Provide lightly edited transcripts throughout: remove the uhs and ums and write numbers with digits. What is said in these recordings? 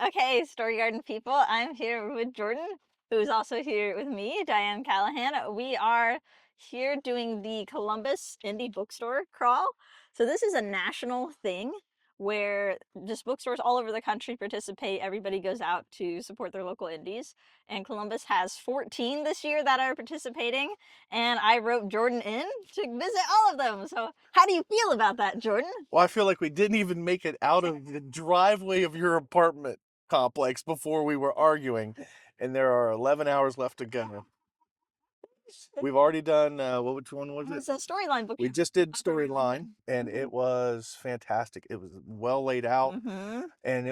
Okay, Story Garden people, I'm here with Jordan, who's also here with me, Diane Callahan. We are here doing the Columbus Indie Bookstore Crawl. So this is a national thing where just bookstores all over the country participate. Everybody goes out to support their local indies. And Columbus has 14 this year that are participating. And I wrote Jordan in to visit all of them. So how do you feel about that, Jordan? Well, I feel like we didn't even make it out of the driveway of your apartment complex before we were arguing, and there are 11 hours left to go. We've already done, which one was it? It's a storyline book. We just did Storyline, and it was fantastic. It was well laid out, Mm-hmm. and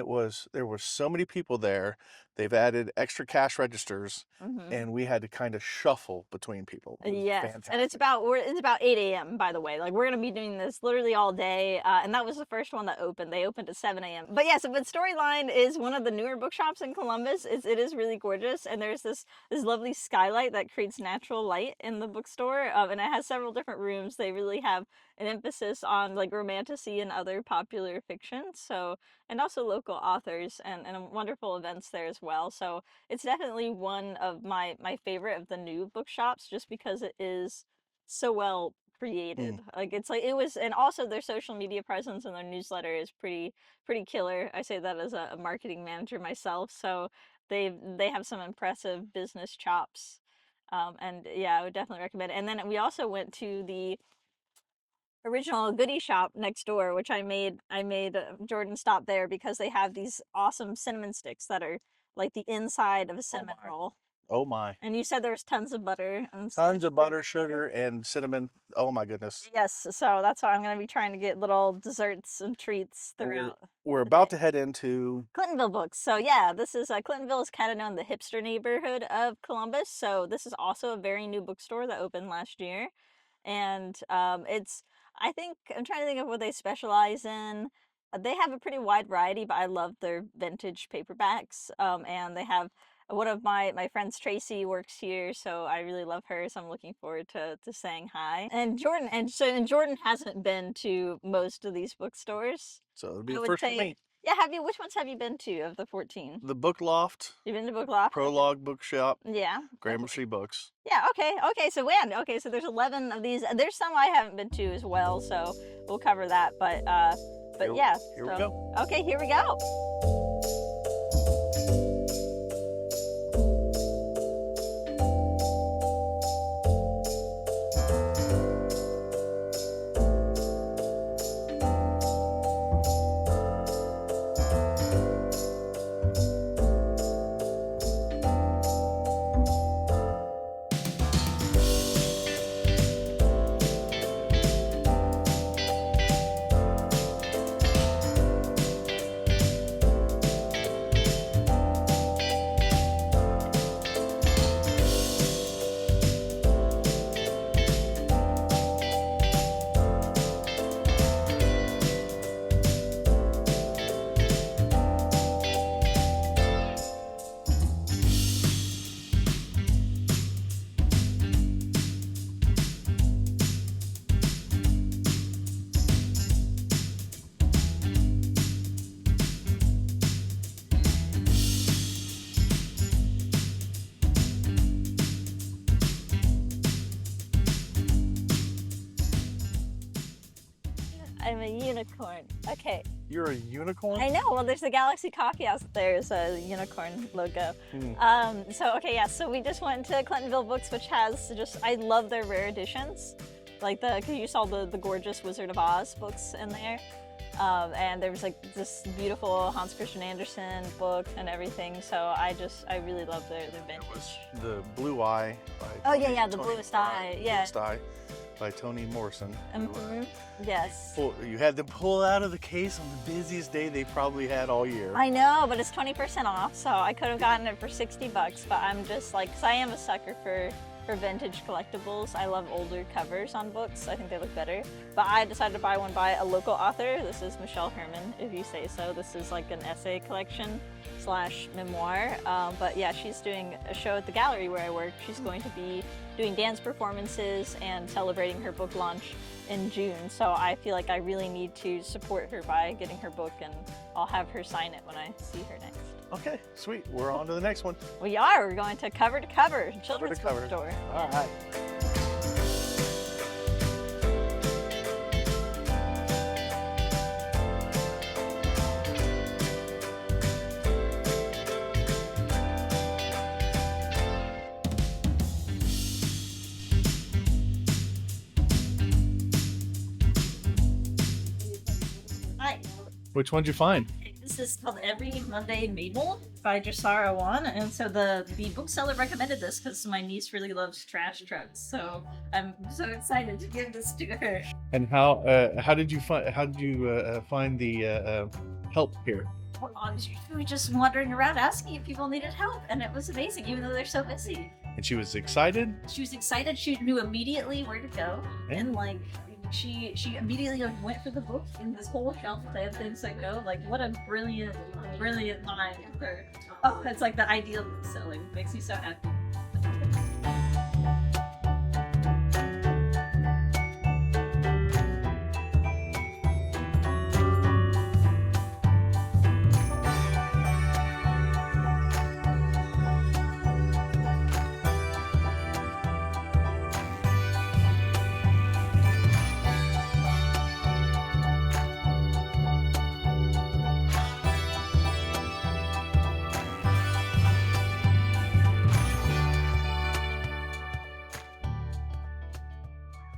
there were so many people there. They've added extra cash registers, Mm-hmm. and we had to kind of shuffle between people. It was Yes, fantastic. and it's about 8 a.m. by the way. Like we're gonna be doing this literally all day, and that was the first one that opened. They opened at 7 a.m. But yes, but Storyline is one of the newer bookshops in Columbus. It is really gorgeous, and there's this lovely skylight that creates natural light in the bookstore, and it has several different rooms. They really have an emphasis on like romantasy and other popular fiction. So and also local authors and wonderful events there as well. So it's definitely one of my favorite of the new bookshops just because it is so well created. Like it's like it was, and also their social media presence and their newsletter is pretty killer. I say that as a marketing manager myself. So they have some impressive business chops. And yeah, I would definitely recommend it. And then we also went to the original goodie shop next door, which I made Jordan stop there because they have these awesome cinnamon sticks that are like the inside of a cinnamon roll. Oh my. And you said there was tons of butter and Tons of butter, sugar, and cinnamon. Oh my goodness. yes, so that's why I'm gonna be trying to get little desserts and treats throughout. We're about to head into Clintonville Books. So yeah, this is Clintonville is kind of known the hipster neighborhood of Columbus. So this is also a very new bookstore that opened last year, and it's I think I'm trying to think of what they specialize in. They have a pretty wide variety, but I love their vintage paperbacks. And they have one of my friends Tracy works here, so I really love her. So I'm looking forward to saying hi. And Jordan hasn't been to most of these bookstores. so it'll be I the would first for say, me. yeah. Have you? Which ones have you been to of the 14? The Book Loft, You've been to Book Loft? Prologue Bookshop, Yeah. Gramercy Books. Yeah, okay, so when? Okay, so there's 11 of these. There's some I haven't been to as well, so we'll cover that. But yeah. Here we go. Okay, here we go. I'm a unicorn. Okay. You're a unicorn? I know. Well, there's the Galaxy Coffee House. There's a unicorn logo. So okay, yeah. So we just went to Clintonville Books, which has I love their rare editions, like cause you saw the gorgeous Wizard of Oz books in there, and there was like this beautiful Hans Christian Andersen book and everything. So I really love their vintage. The Blue Eye by Oh yeah, the Toni- Bluest Eye. Yeah. Bluest Eye by Toni Morrison. Yes. You had them pull out of the case on the busiest day they probably had all year. I know, but it's 20% off, so I could have gotten it for $60, but I'm just like, cause I am a sucker for vintage collectibles. I love older covers on books. I think they look better. But I decided to buy one by a local author. This is Michelle Herman, if you say so. This is like an essay collection / memoir. But yeah, she's doing a show at the gallery where I work. She's going to be doing dance performances and celebrating her book launch in June. So I feel like I really need to support her by getting her book, and I'll have her sign it when I see her next. Okay, sweet. We're on to the next one. We are. We're going to cover, children's cover. bookstore. All right. Hi. Which one'd you find? This is called Every Monday Mabel by Jasara Wan, and so the bookseller recommended this because my niece really loves trash trucks, so I'm so excited to give this to her. And how did you find the help here? We were just wandering around asking if people needed help, and it was amazing, even though they're so busy. And she was excited. She was excited. She knew immediately where to go, and like she immediately went for the book in this whole shelf. They have things that go. Like, what a brilliant mind for. Oh, it's like the ideal book selling. Makes me so happy.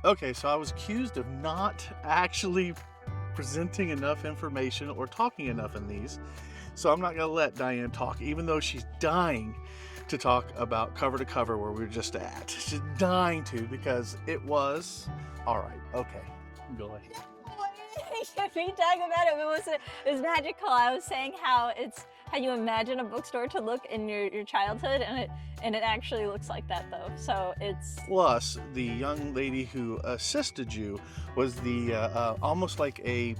Okay, so I was accused of not actually presenting enough information or talking enough in these. So I'm not going to let Diane talk, even though she's dying to talk about cover to cover where we were just at. She's dying to, because it was... All right, okay, go ahead. If you talk about it, it was magical. I was saying how you imagine a bookstore to look in your childhood, and it actually looks like that though. So it's Plus, the young lady who assisted you was the almost like a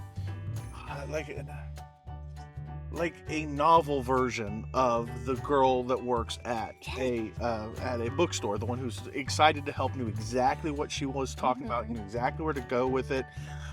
novel version of the girl that works at a bookstore. The one who's excited to help, knew exactly what she was talking about, knew exactly where to go with it.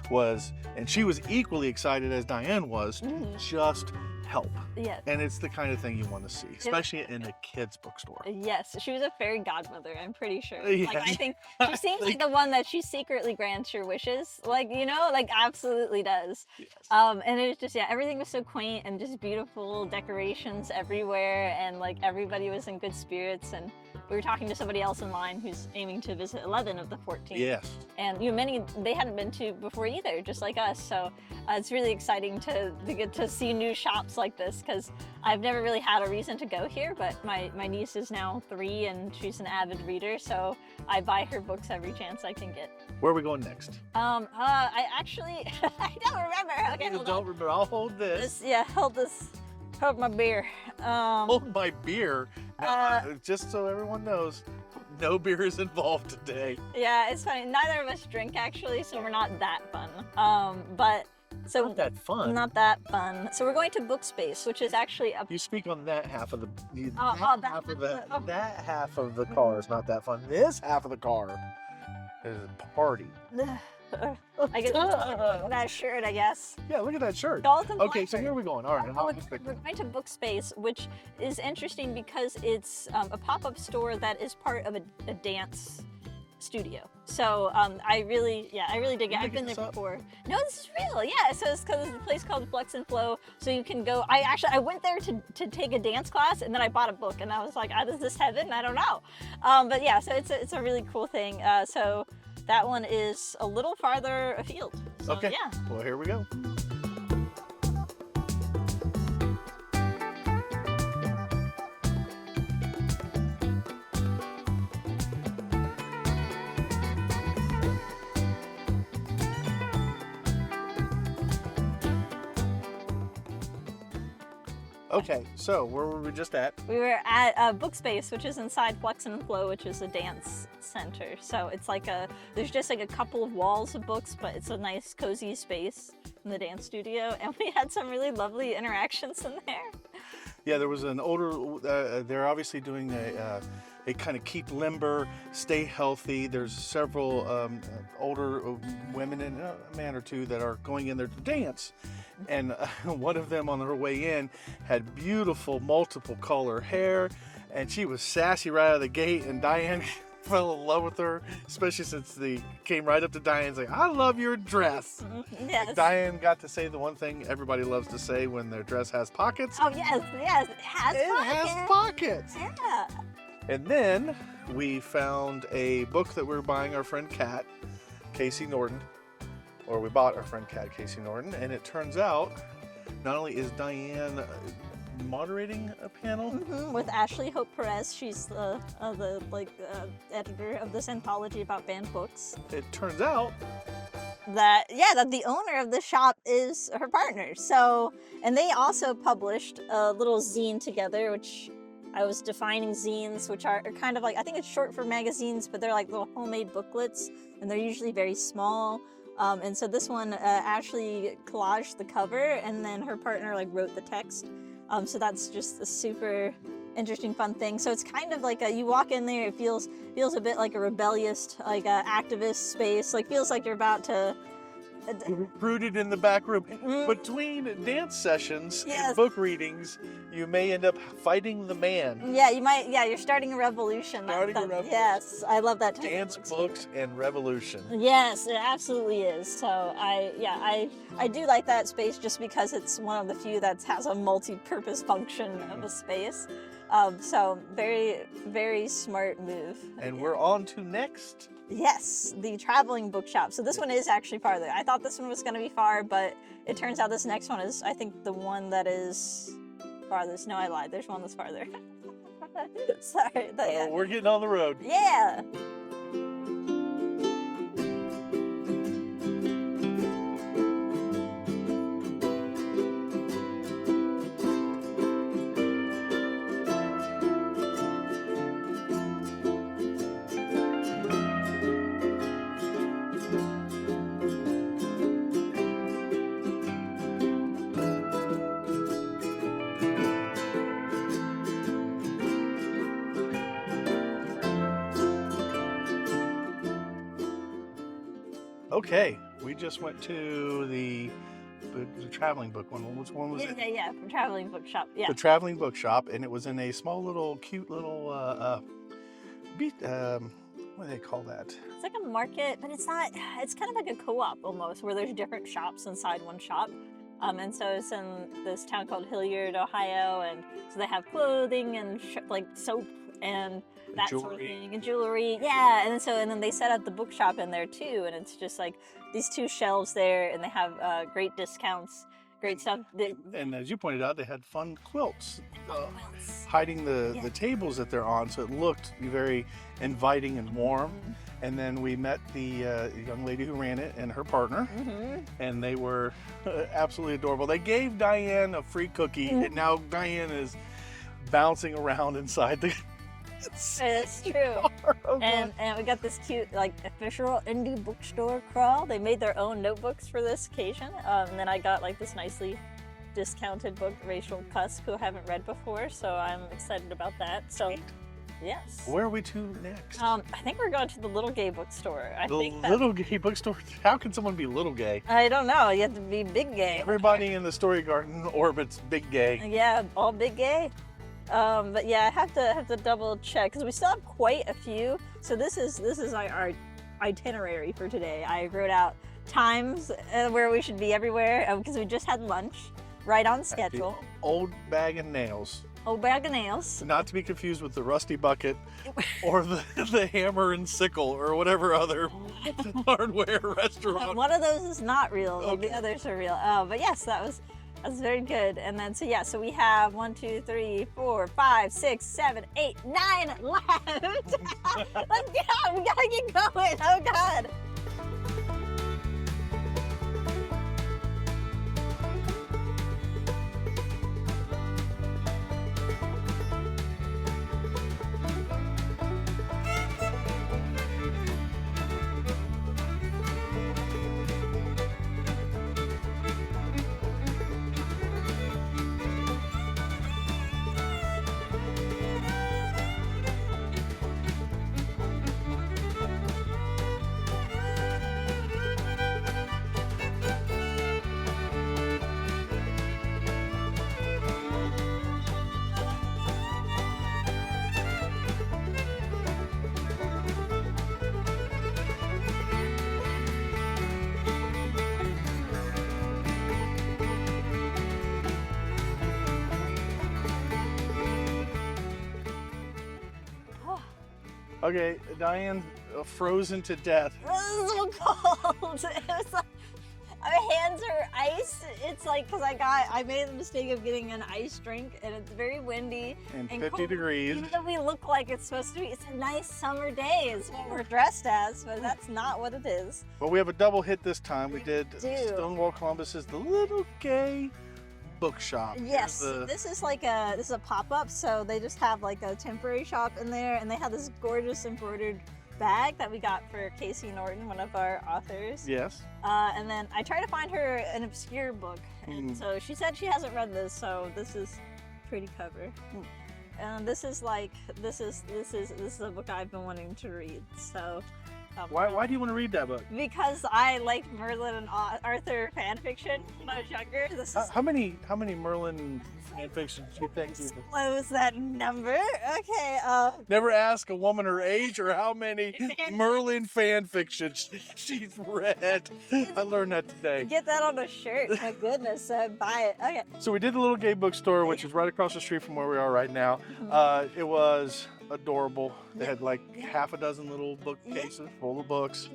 And she was equally excited as Diane was to just help. Yes. And it's the kind of thing you want to see, especially in a kid's bookstore. Yes, she was a fairy godmother, I'm pretty sure. Yeah. Like, I think she seems like the one that she secretly grants your wishes. Like, like absolutely does. Yes. And it was just, everything was so quaint and just beautiful decorations everywhere, and like everybody was in good spirits. And we were talking to somebody else in line who's aiming to visit 11 of the 14. Yes. And many they hadn't been to before either, just like us. So it's really exciting to get to see new shops like this, because I've never really had a reason to go here, but my niece is now 3 and she's an avid reader, so I buy her books every chance I can get. Where are we going next? I actually I don't remember. Okay, You don't remember. I'll hold this. Hold my beer. Hold my beer. Just so everyone knows, no beer is involved today. Yeah, it's funny. Neither of us drink actually, so we're not that fun. So Not that fun. Not that fun. So we're going to Bookspace, which is actually a. You speak on that half of the that half of the car is not that fun. This half of the car is a party. I guess that shirt, I guess. Yeah, look at that shirt. Dalton Okay, so Blackford. here we going. All right. We're going to Bookspace, which is interesting because it's a pop-up store that is part of a dance studio. So I really dig it. I've been there before. No, this is real. Yeah, so it's because it's a place called Flex and Flow. So you can go. I went there to take a dance class, and then I bought a book, and I was like, is this heaven? I don't know. But yeah, so it's a really cool thing. So that one is a little farther afield. So, okay. Yeah. Well, here we go. Okay, so where were we just at? We were at Bookspace, which is inside Flex and Flow, which is a dance center. So it's like there's just like a couple of walls of books, but it's a nice cozy space in the dance studio. And we had some really lovely interactions in there. Yeah, there was an older, they're obviously doing They kind of keep limber, stay healthy. There's several older women and a man or two that are going in there to dance. And one of them on her way in had beautiful multiple color hair, and she was sassy right out of the gate, and Diane fell in love with her, especially since they came right up to Diane and like, I love your dress. Yes. Diane got to say the one thing everybody loves to say when their dress has pockets. Oh, yes, it has It pockets. has pockets. Yeah. And then we found a book that we were buying our friend Kat, Casey Norton, or we bought our friend Kat, Casey Norton, and it turns out not only is Diane moderating a panel With Ashley Hope Perez. She's the editor of this anthology about banned books. it turns out That the owner of the shop is her partner. So, and they also published a little zine together, which I was defining zines, which are kind of like, I think it's short for magazines, but they're like little homemade booklets, and they're usually very small. And so this one, Ashley collaged the cover, and then her partner like wrote the text. So that's just a super interesting, fun thing. So it's kind of like you walk in there, it feels a bit like a rebellious, like activist space. Like feels like you're about to. rooted in the back room. Between dance sessions Yes. and book readings, you may end up fighting the man. Yeah, you might. Yeah, you're starting a revolution. Starting a revolution. Yes, I love that. Type Dance, of books, and revolution. Yes, it absolutely is. So I do like that space just because it's one of the few that has a multi-purpose function of a space. So very, very smart move. And we're on to next. Yes, the traveling bookshop. So this one is actually farther. I thought this one was going to be far, but it turns out this next one is, I think, the one that is farthest. No, I lied. There's one that's farther. Sorry. We're getting on the road. Yeah. Okay, we just went to the traveling book one. Which one was it? Yeah, from traveling bookshop. Yeah. The traveling bookshop, and it was in a small little, cute little, what do they call that? It's like a market, but it's not. It's kind of like a co-op almost, where there's different shops inside one shop. And so it's in this town called Hilliard, Ohio, and so they have clothing and like soap and that sort of thing, and jewelry. Yeah, and then they set up the bookshop in there too, and it's just like these two shelves there, and they have great discounts, great stuff. And as you pointed out, they had fun quilts, hiding the tables that they're on, so it looked very inviting and warm. And then we met the young lady who ran it and her partner, and they were absolutely adorable. They gave Diane a free cookie, and now Diane is bouncing around inside the. It's true. And we got this cute, like, official indie bookstore crawl. They made their own notebooks for this occasion. And then I got like this nicely discounted book, Rachel Cusk, who I haven't read before, so I'm excited about that. So, yes. Where are we to next? I think we're going to the Little Gay Bookstore. Little Gay Bookstore? How can someone be little gay? I don't know. You have to be big gay. Everybody in the Story Garden orbits big gay. Yeah, all big gay. But yeah, I have to double check because we still have quite a few. So this is our itinerary for today. I wrote out times where we should be everywhere because we just had lunch, right on schedule. Old Bag of Nails. Old Bag of Nails. Not to be confused with the Rusty Bucket or the Hammer and Sickle or whatever other hardware restaurant. One of those is not real. Okay. The others are real. But yes, that's very good. And then so we have 1, 2, 3, 4, 5, 6, 7, 8, 9 left. Let's go. We gotta keep going. Oh God. Okay, Diane, frozen to death. This is so cold. It was like, my hands are ice. It's like, because I made the mistake of getting an ice drink, and it's very windy And 50 cold. degrees. Even though we look like it's supposed to be, it's a nice summer day is what we're dressed as, but that's not what it is. Well, we have a double hit this time. We did do. Stonewall Columbus's The Little Gay Bookshop. Yes, Here's this is a pop-up, so they just have like a temporary shop in there, and they have this gorgeous embroidered bag that we got for Casey Norton, one of our authors. Yes. And then I tried to find her an obscure book, and so she said she hasn't read this, so this is pretty cover. And this is a book I've been wanting to read. So Why do you want to read that book? because I liked Merlin and Arthur fan fiction when I was younger. This is How many Merlin fan fictions do you think you've close that number. Okay. never ask a woman her age or how many Merlin fan fictions she's read? I learned that today. Get that on a shirt. My goodness, buy it. Okay. So we did the Little Gay Bookstore, which is right across the street from where we are right now. It was adorable. They had like half a dozen little bookcases full of books.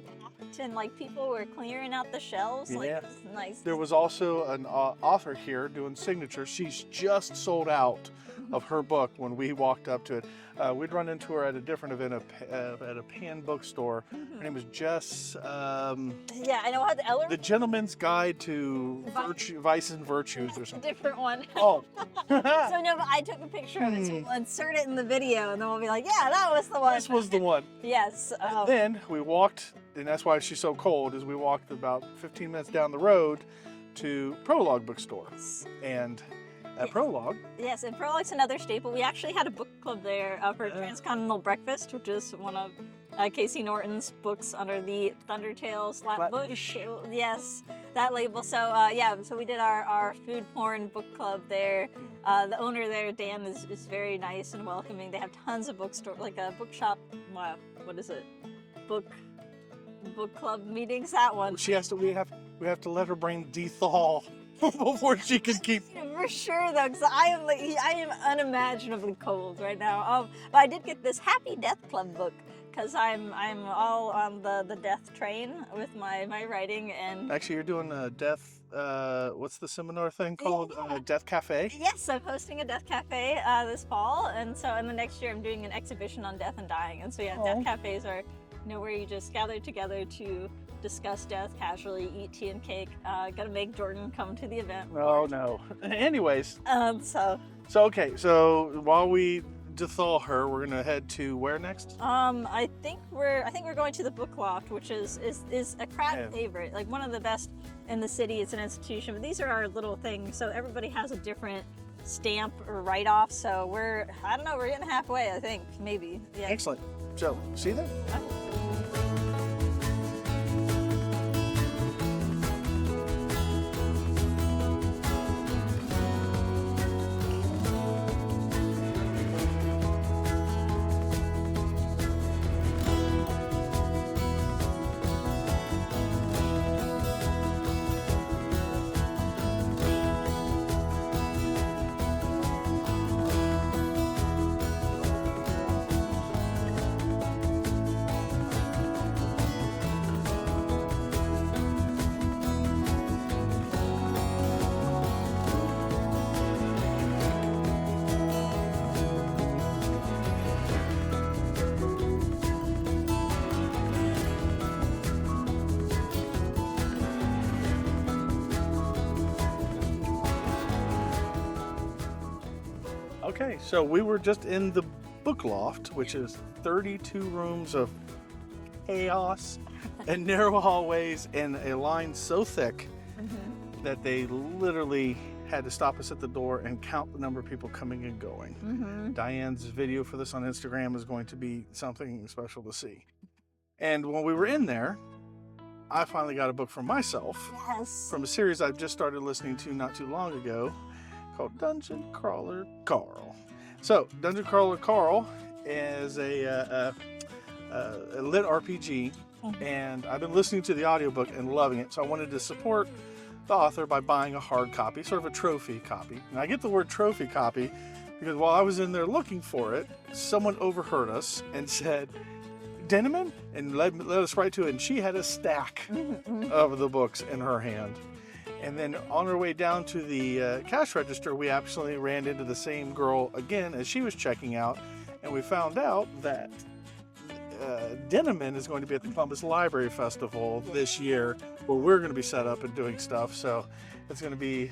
And like people were clearing out the shelves. Like, Yeah. it was nice. There was also an author here doing signatures. She's just sold out of her book when we walked up to it. We'd run into her at a different event at a pan bookstore. Her name was Jess. Yeah, I know how the The Gentleman's Guide to Vices and Virtues or a something. different one. Oh. So no, but I took a picture of it, so we'll insert it in the video, and then we'll be like, yeah, that was the one. This was the one. Yes. Then we walked, and that's why she's so cold, is we walked about 15 minutes down the road to Prologue Bookstore. And at Prologue, Yes, and Prologue's another staple. We actually had a book club there for Transcontinental Breakfast, which is one of Casey Norton's books under the Thundertail Flatbush. Yes, that label. So so we did our food porn book club there. The owner there, Dan, is very nice and welcoming. They have tons of bookstore, like a bookshop. Wow, what is it? Book club meetings. That one. we have to let her bring dethaw before she can keep. For sure, though, because I am unimaginably cold right now. But I did get this Happy Death Club book because I'm all on the death train with my writing. And Actually, you're doing a death. What's the seminar thing called? Death Cafe. yes, I'm hosting a death cafe this fall, and the next year I'm doing an exhibition on death and dying. And so death cafes are where you just gather together to discuss death casually, eat tea and cake. Gotta make Jordan come to the event. Oh no. Anyways. So So while we dethaw her, we're gonna head to where next? I think we're going to the Book Loft, which is a crowd favorite, like one of the best in the city. It's an institution, but these are our little things. So everybody has a different stamp or write-off. So we're getting halfway. I think maybe. Yeah. Excellent. So see you then. Okay, so we were just in the Book Loft, which is 32 rooms of chaos and narrow hallways and a line so thick that they literally had to stop us at the door and count the number of people coming and going. Diane's video for this on Instagram is going to be something special to see. And when we were in there, I finally got a book for myself from a series I've just started listening to not too long ago called Dungeon Crawler Carl. So, Dungeon Crawler Carl is a lit RPG, and I've been listening to the audiobook and loving it, so I wanted to support the author by buying a hard copy, sort of a trophy copy. And I get the word trophy copy because while I was in there looking for it, someone overheard us and said, Denneman and led us right to it. And she had a stack of the books in her hand. And then on our way down to the cash register, we absolutely ran into the same girl again as she was checking out. And we found out that Denneman is going to be at the Columbus Library Festival this year, where we're going to be set up and doing stuff. So it's going to be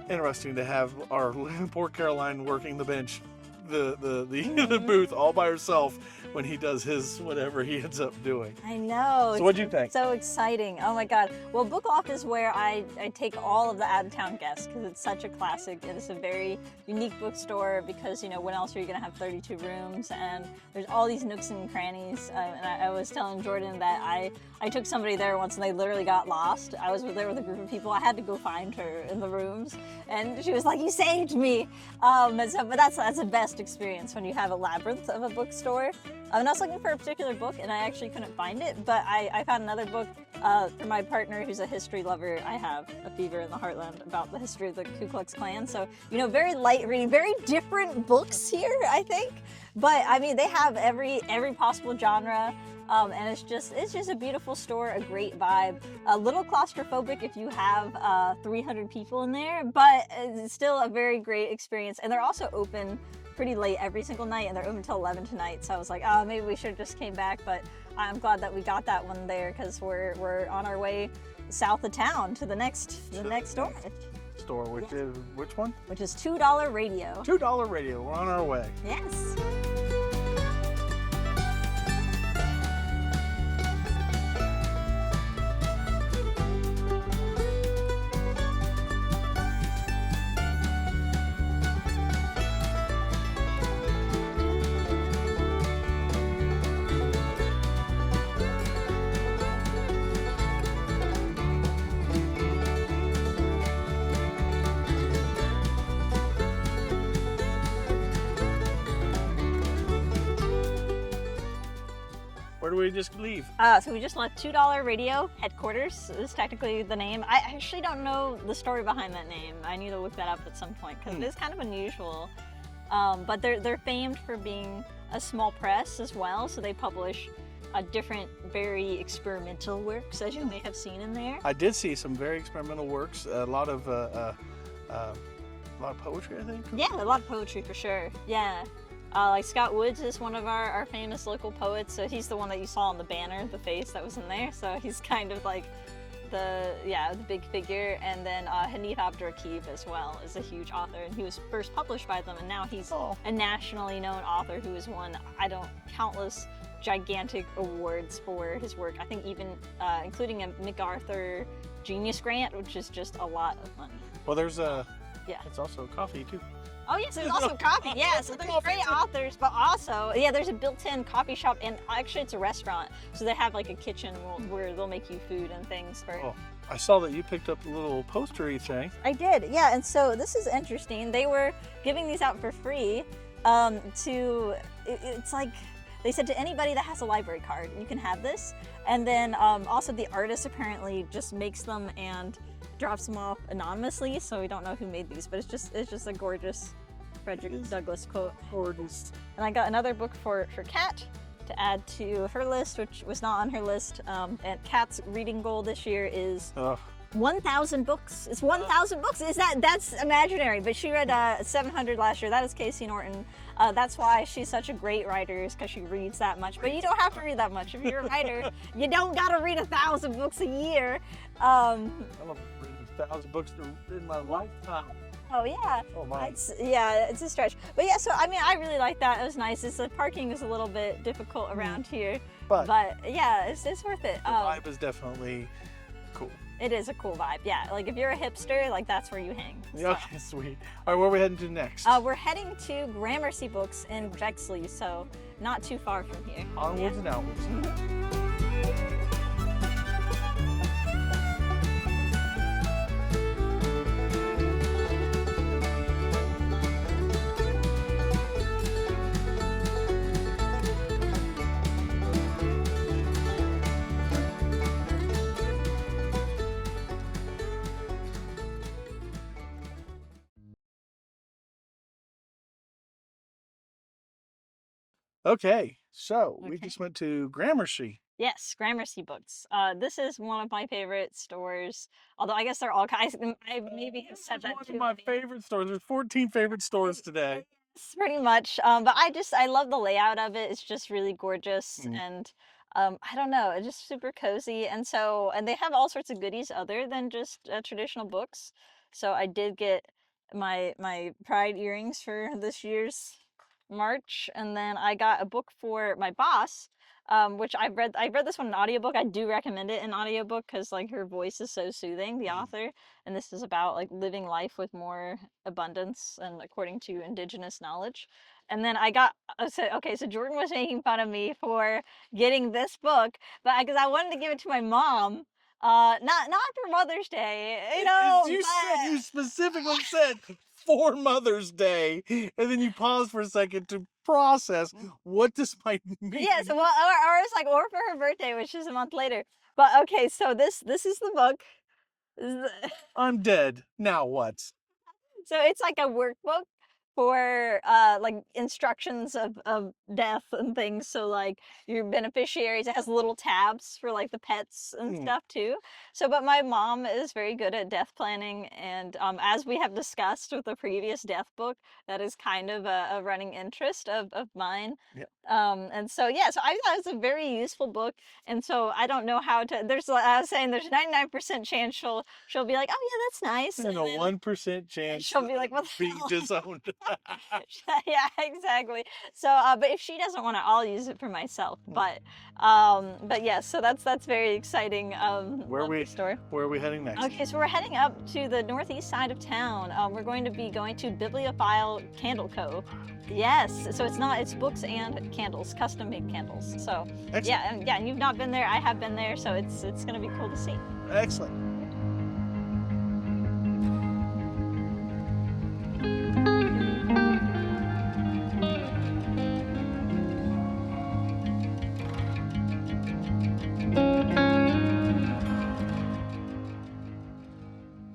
interesting to have our poor Caroline working the bench, the booth all by herself when he does his whatever he ends up doing. I know. So what'd you think? So exciting. Oh my God. Well, Book Off is where I take all of the out-of-town guests because it's such a classic. It's a very unique bookstore because, you know, when else are you going to have 32 rooms? And there's all these nooks and crannies. And I was telling Jordan that I took somebody there once and they literally got lost. I was there with a group of people. I had to go find her in the rooms. And she was like, you saved me. But that's the best experience when you have a labyrinth of a bookstore. And I was looking for a particular book and I actually couldn't find it, but I found another book for my partner who's a history lover. I have a fever in the heartland about the history of the Ku Klux Klan. So, you know, very light reading, very different books here, I think. But I mean, they have every possible genre. And it's just a beautiful store, a great vibe. A little claustrophobic if you have 300 people in there, but it's still a very great experience. And they're also open pretty late every single night, and they're open until 11 tonight. So I was like, oh, maybe we should have just came back, but I'm glad that we got that one there because we're on our way south of town to the next store. Which is which one? Which is $2 Radio. $2 Radio. We're on our way. Yes. Where do we just leave? So we just left $2 Radio headquarters. Is technically the name. I actually don't know the story behind that name. I need to look that up at some point because it is kind of unusual. But they're famed for being a small press as well, so they publish different, very experimental works, as you may have seen in there. I did see some very experimental works. A lot of poetry, I think. Yeah, a lot of poetry for sure. Yeah. Like Scott Woods is one of our famous local poets, so he's the one that you saw on the banner, the face that was in there. So he's kind of like the big figure. And then Hanif Abdurraqib as well is a huge author, and he was first published by them, and now he's a nationally known author who has won countless gigantic awards for his work. I think even including a MacArthur Genius Grant, which is just a lot of money. Well, there's it's also coffee too. Oh yes, there's also coffee. Yeah, so there's great authors, but also there's a built-in coffee shop, and actually it's a restaurant, so they have like a kitchen where they'll make you food and things for. Oh, I saw that you picked up a little postery thing. I did, yeah, and so this is interesting. They were giving these out for free. It's like they said to anybody that has a library card, you can have this, and then also the artist apparently just makes them and drops them off anonymously, so we don't know who made these, but it's just a gorgeous Frederick Douglass quote. Gorgeous. And I got another book for Kat to add to her list, which was not on her list. And Kat's reading goal this year is 1,000 books. It's 1,000 books. That's imaginary, but she read 700 last year. That is Casey Norton. That's why she's such a great writer, is because she reads that much. But you don't have to read that much. If you're a writer, you don't gotta read 1,000 books a year. I'm gonna read 1,000 books in my lifetime. Oh yeah. Oh my. It's a stretch. But yeah, so I mean, I really like that. It was nice. The parking is a little bit difficult around here, but yeah, it's worth it. The vibe is definitely cool. It is a cool vibe. Yeah, like if you're a hipster, like that's where you hang. So. Okay, sweet. All right, where are we heading to next? We're heading to Gramercy Books in Bexley, so not too far from here. Onwards and outwards. Okay, So we Okay. just went to Gramercy. Yes, Gramercy Books. This is one of my favorite stores. Although I guess they're all kinds. I maybe have said It's that one too of my many. favorite stores. There's 14 favorite stores today. Yes, pretty much. But I love the layout of it. It's just really gorgeous, Mm. and I don't know, it's just super cozy. And they have all sorts of goodies other than just traditional books. So I did get my Pride earrings for this year's March, and then I got a book for my boss. Which I've read this one in audiobook. I do recommend it in audiobook because like her voice is so soothing, the author, and this is about like living life with more abundance and according to indigenous knowledge. And then I got so Jordan was making fun of me for getting this book, but because I wanted to give it to my mom, not for Mother's Day, You specifically said for Mother's Day, and then you paused for a second to process what this might mean. yeah, so well, or it's like, or for her birthday, which is a month later. But okay, so this is the book. This is I'm dead. Now what? So it's like a workbook for like instructions of death and things. So like your beneficiaries, it has little tabs for like the pets and stuff too. So but my mom is very good at death planning, and as we have discussed with the previous death book, that is kind of a running interest of mine. Yep. And so yeah, so I thought it was a very useful book, and so I don't know how to. I was saying there's 99% chance she'll be like, oh yeah, that's nice, And a then 1% chance she'll be like, what the being hell? disowned. Yeah, exactly. So, but if she doesn't want it, I'll use it for myself. But yeah, so that's very exciting. Where are we heading next? Okay, so we're heading up to the northeast side of town. We're going to be going to Bibliophile Candle Co. Yes, so it's books and candles, custom made candles. So Excellent. yeah, and you've not been there. I have been there, so it's gonna be cool to see. Excellent.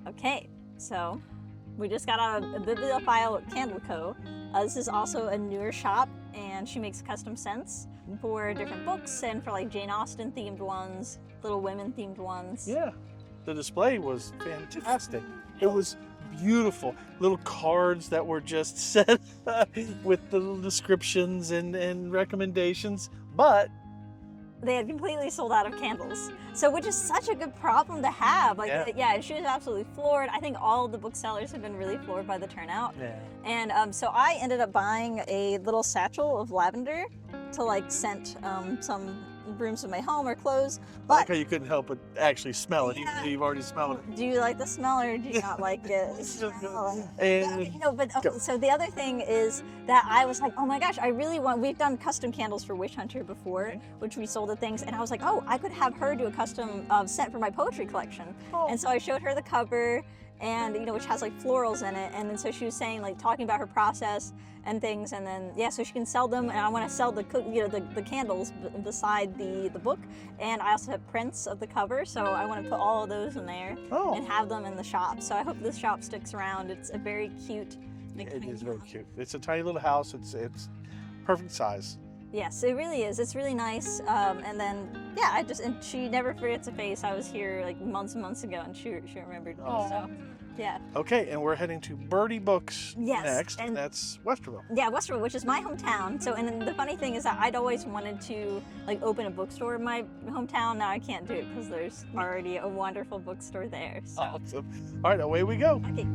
Okay, so we just got out of a Bibliophile Candle Co. This is also a newer shop, and she makes custom scents for different books and for like Jane Austen themed ones, Little Women themed ones. Yeah, the display was fantastic. It was beautiful. Little cards that were just set with the little descriptions and recommendations, but they had completely sold out of candles. So, which is such a good problem to have. Like, yeah, she was absolutely floored. I think all of the booksellers have been really floored by the turnout. Yeah. And so I ended up buying a little satchel of lavender to like scent some rooms of my home or clothes. I like how you couldn't help but actually smell it, even though you've already smelled it. Do you like the smell or do you not like it? So the other thing is that I was like, oh my gosh, we've done custom candles for Witch Hunter before, which we sold at things, and I was like, oh, I could have her do a custom scent for my poetry collection. And so I showed her the cover, and which has like florals in it, and then so she was saying, like, talking about her process and things, and then so she can sell them, and I want to sell the candles beside the book, and I also have prints of the cover, so I want to put all of those in there and have them in the shop. So I hope this shop sticks around. It's a very cute. It is very cute. It's a tiny little house. It's perfect size. Yes, it really is. It's really nice. And then and she never forgets a face. I was here like months and months ago, and she remembered me. So yeah. Okay, and we're heading to Birdie Books next, and that's Westerville. Yeah, Westerville, which is my hometown. So, and then the funny thing is that I'd always wanted to like open a bookstore in my hometown. Now I can't do it because there's already a wonderful bookstore there. So. Awesome. All right, away we go. Okay.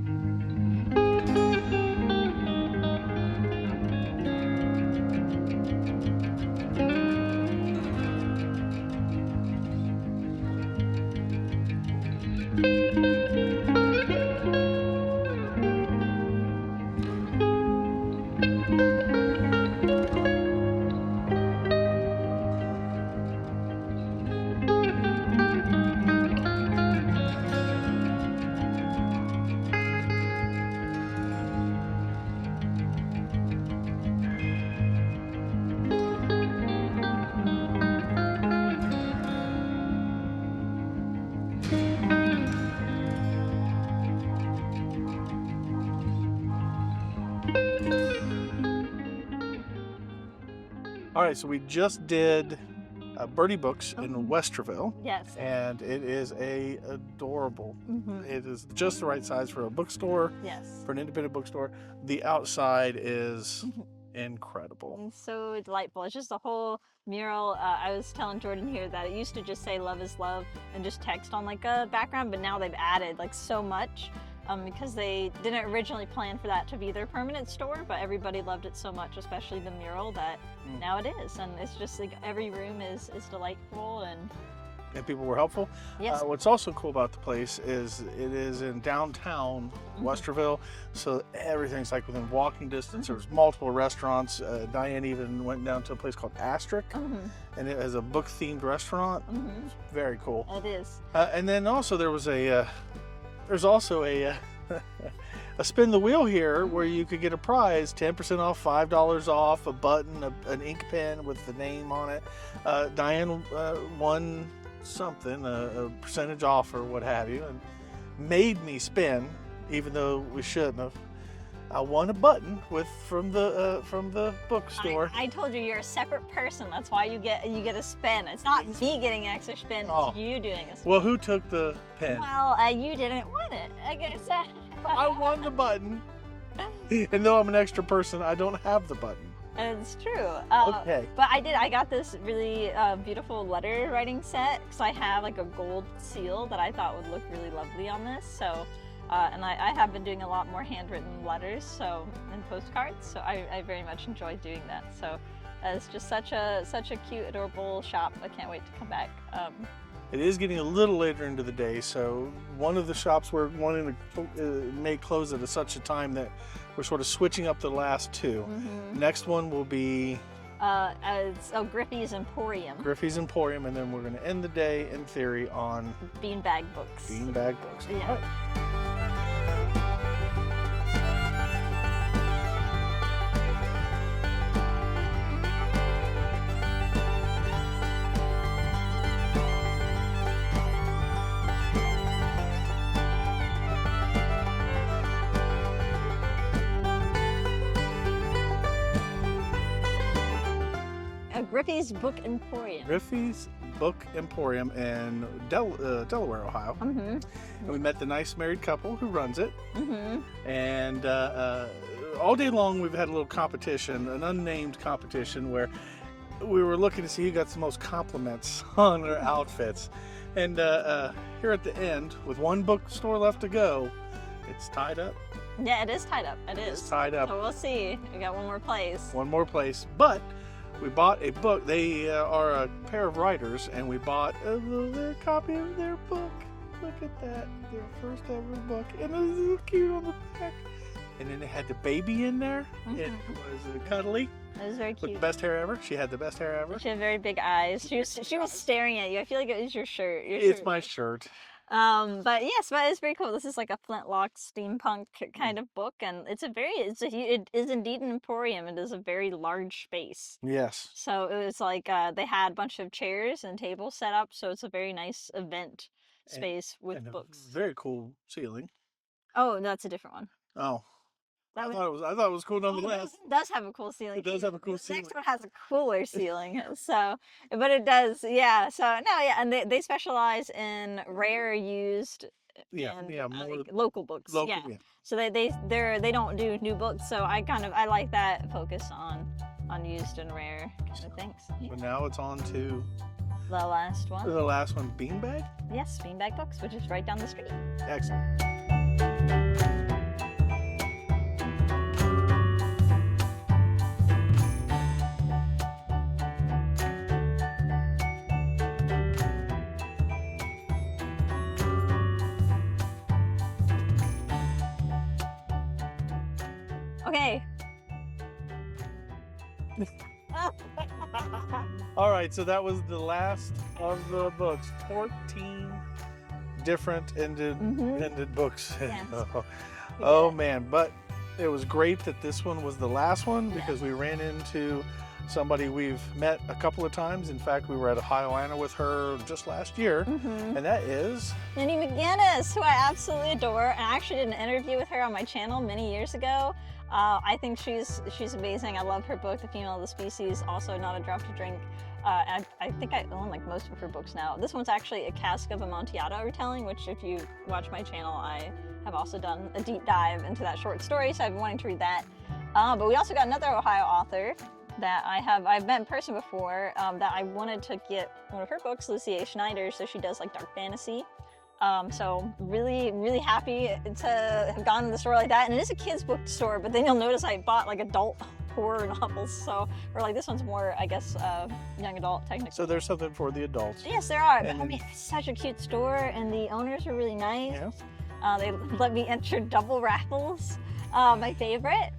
All right, so we just did Birdie Books in Mhm. Westerville, Yes. and it is adorable. Hmm. It is just the right size for a bookstore, Yes. for an independent bookstore. The outside is Mhm. incredible. And so delightful. It's just a whole mural. I was telling Jordan here that it used to just say "Love is love" and just text on like a background, but now they've added like so much. Because they didn't originally plan for that to be their permanent store, but everybody loved it so much, especially the mural, that now it is. And it's just like every room is delightful, and people were helpful. yes. What's also cool about the place is it is in downtown Westerville, so everything's like within walking distance. There's multiple restaurants. Diane even went down to a place called Asterisk, and it has a book-themed restaurant. It's very cool. It is. And then also there's also a a spin the wheel here where you could get a prize, 10% off, $5 off, a button, an ink pen with the name on it. Diane won something, a percentage off or what have you, and made me spin, even though we shouldn't have. I won a button from the bookstore. I told you you're a separate person. That's why you get a spin. It's not me getting an extra spin. It's you doing a spin. Well, who took the pen? Well, you didn't win it. I guess. I won the button, and though I'm an extra person, I don't have the button. It's true. Okay. But I got this really beautiful letter writing set because I have like a gold seal that I thought would look really lovely on this. So, and I have been doing a lot more handwritten letters, and postcards. So I very much enjoy doing that. So it's just such a cute, adorable shop. I can't wait to come back. It is getting a little later into the day, so one of the shops we're wanting to may close at such a time that we're sort of switching up the last two. Next one will be Griffey's Emporium. Griffey's Emporium, and then we're going to end the day, in theory, on Beanbag Books. Beanbag Books. Yeah. All right. Griffey's Book Emporium. Griffey's Book Emporium in Delaware, Ohio. And we met the nice married couple who runs it. And all day long we've had a little competition, an unnamed competition, where we were looking to see who got the most compliments on their outfits. And here at the end, with one bookstore left to go, it's tied up. Yeah, it is tied up. It is. It's tied up. So we'll see. We got one more place. One more place. But we bought a book. They are a pair of writers, and we bought their copy of their book. Look at that. Their first ever book. And it was so cute on the back. And then they had the baby in there. It was cuddly. It was very With cute. the best hair ever. She had the best hair ever. She had very big eyes. She was staring at you. I feel like it was your shirt. It's my shirt. But yes, but it's very cool. This is like a flintlock steampunk kind of book, and it is indeed an emporium. It is a very large space. Yes. So it was like they had a bunch of chairs and tables set up, so it's a very nice event space with And a books. very cool ceiling. Oh, that's a different one. Oh. That I thought it was cool nonetheless. It does have a cool ceiling. It does have a cool The ceiling. next one has a cooler ceiling. So, but it does, yeah. So no, yeah, and they specialize in rare, used, and more like, local books. local. Yeah. So they don't do new books. So I like that focus on used and rare kind of things. Yeah. But now it's on to The last one. the last one, Beanbag. Yes, Beanbag Books, which is right down the street. Excellent. Okay. All right, so that was the last of the books. 14 different ended books. Yes. Oh man, but it was great that this one was the last one because we ran into somebody we've met a couple of times. In fact, we were at Haugen with her just last year, and that is Minnie McGinnis, who I absolutely adore. And I actually did an interview with her on my channel many years ago. I think she's amazing. I love her book, The Female of the Species, also Not a Drop to Drink. And I think I own like most of her books now. This one's actually a Cask of Amontillado retelling, which if you watch my channel, I have also done a deep dive into that short story, so I've been wanting to read that. But we also got another Ohio author that I've met in person before, that I wanted to get one of her books, Lucy A. Schneider, so she does like dark fantasy. So really, really happy to have gone to the store like that. And it is a kid's bookstore, but then you'll notice I bought like adult horror novels. So, or like this one's more, I guess, young adult technically. So there's something for the adults. Yes, there are. But I mean, it's such a cute store, and the owners are really nice. Yeah. They let me enter double raffles. My favorite.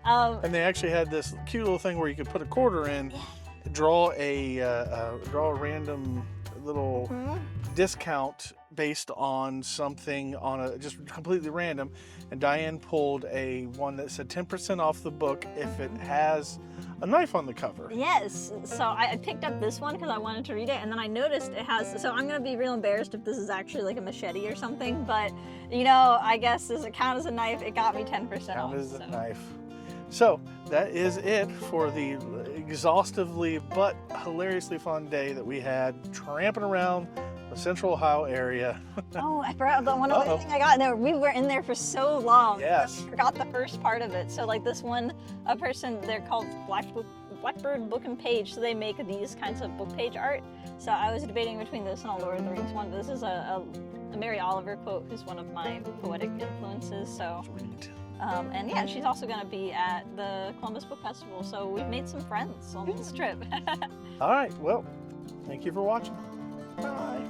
And they actually had this cute little thing where you could put a quarter in, draw a random little discount based on something on a just completely random, and Diane pulled a one that said 10% off the book if it has a knife on the cover. Yes, so I picked up this one because I wanted to read it, and then I noticed it has, so I'm gonna be real embarrassed if this is actually like a machete or something, but you know, I guess does it count as a knife? It got me 10% off. Count as a knife. So that is it for the exhaustively but hilariously fun day that we had tramping around the Central Ohio area. Oh, I forgot about one other thing I got in there. We were in there for so long. Yes. I forgot the first part of it. So like this one, a person, they're called Blackbird Book and Page, so they make these kinds of book page art. So I was debating between this and a Lord of the Rings one. This is a Mary Oliver quote, who's one of my poetic influences. So. And yeah, she's also going to be at the Columbus Book Festival, so we've made some friends on this trip. All right, well, thank you for watching. Bye.